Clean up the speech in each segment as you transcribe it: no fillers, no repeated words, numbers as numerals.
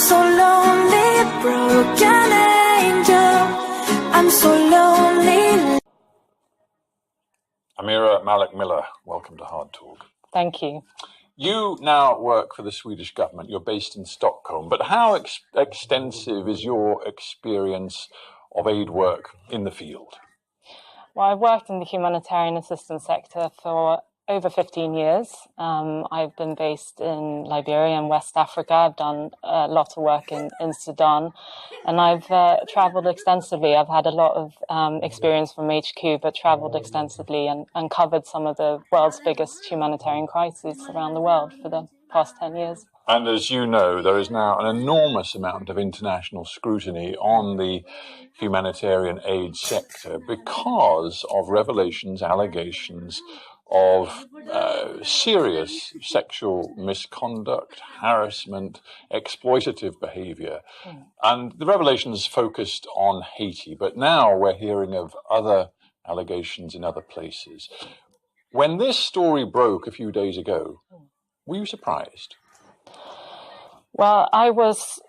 so lonely, broken angel. I'm so lonely. Amira Malik Miller, welcome to Hardtalk. Thank you. You now work for the Swedish government. You're based in Stockholm. But how extensive is your experience of aid work in the field? Well, I've worked in the humanitarian assistance sector for over 15 years. I've been based in Liberia and West Africa. I've done a lot of work in Sudan, and I've traveled extensively. I've had a lot of experience from HQ, but traveled extensively and covered some of the world's biggest humanitarian crises around the world for the past 10 years. And as you know, there is now an enormous amount of international scrutiny on the humanitarian aid sector because of revelations, allegations of serious sexual misconduct, harassment, exploitative behavior. And the revelations focused on Haiti, but now we're hearing of other allegations in other places. When this story broke a few days ago, were you surprised? Well, I was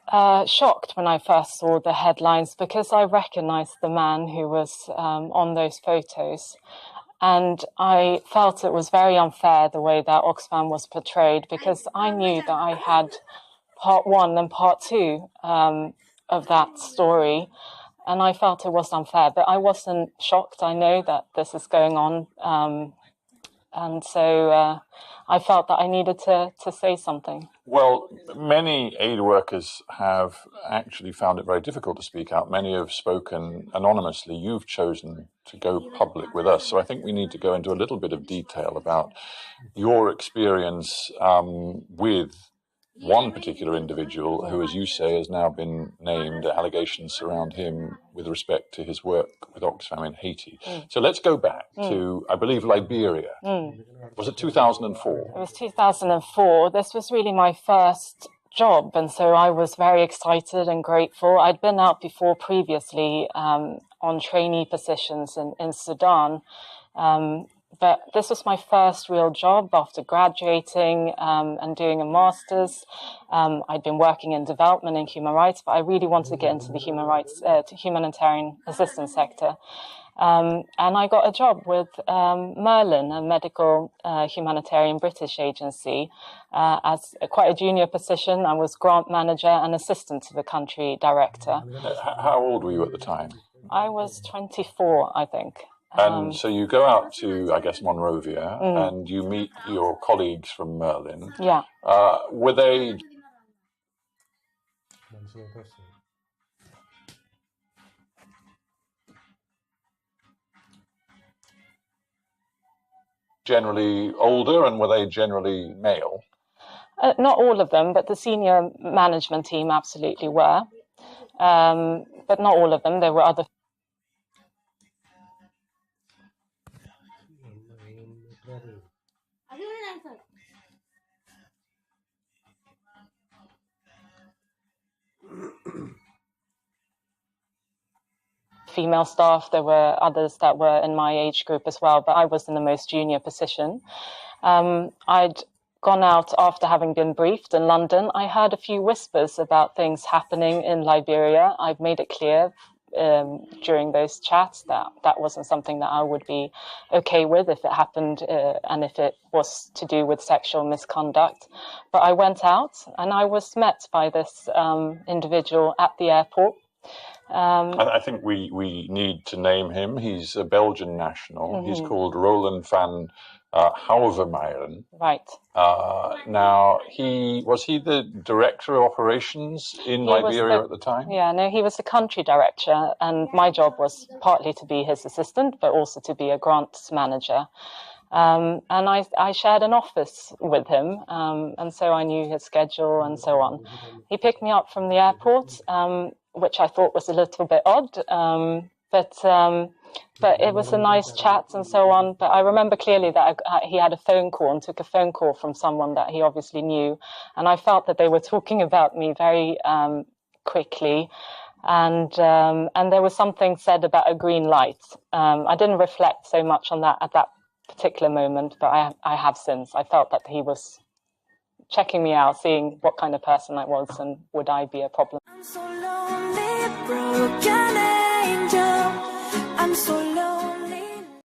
shocked when I first saw the headlines because I recognized the man who was on those photos. And I felt it was very unfair the way that Oxfam was portrayed, because I knew that I had part one and part two of that story. And I felt it was unfair, but I wasn't shocked. I know that this is going on. And so I felt that I needed to say something. Well, many aid workers have actually found it very difficult to speak out. Many have spoken anonymously. You've chosen to go public with us. So I think we need to go into a little bit of detail about your experience with one particular individual who, as you say, has now been named, allegations surround him with respect to his work with Oxfam in Haiti. So let's go back to, I believe, Liberia. Was it 2004? It was 2004. This was really my first job, and so I was very excited and grateful. I'd been out before previously on trainee positions in Sudan, but this was my first real job after graduating and doing a master's. I'd been working in development and human rights, but I really wanted to get into the humanitarian assistance sector. And I got a job with Merlin, a medical humanitarian British agency, as quite a junior position. I was grant manager and assistant to the country director. How old were you at the time? I was 24, I think. And so you go out to, I guess, Monrovia, and you meet your colleagues from Merlin. Yeah. Were they generally older, and were they generally male? Not all of them, but the senior management team absolutely were. But not all of them. There were other female staff. There were others that were in my age group as well, but I was in the most junior position. I'd gone out after having been briefed in London. I heard a few whispers about things happening in Liberia. I've made it clear during those chats that that wasn't something that I would be okay with if it happened and if it was to do with sexual misconduct. But I went out and I was met by this individual at the airport. I think we need to name him. He's a Belgian national. He's called Roland van Houvermeiren. Right. Now, was he the director of operations in Liberia at the time? Yeah, no, he was the country director, and my job was partly to be his assistant, but also to be a grants manager. And I shared an office with him, and so I knew his schedule and so on. He picked me up from the airport, which I thought was a little bit odd, but it was a nice chat and so on. But I remember clearly that he had a phone call and took a phone call from someone that he obviously knew. And I felt that they were talking about me very quickly. And there was something said about a green light. I didn't reflect so much on that at that particular moment, but I have since. I felt that he was checking me out, seeing what kind of person I was and would I be a problem. I'm so lonely, broken.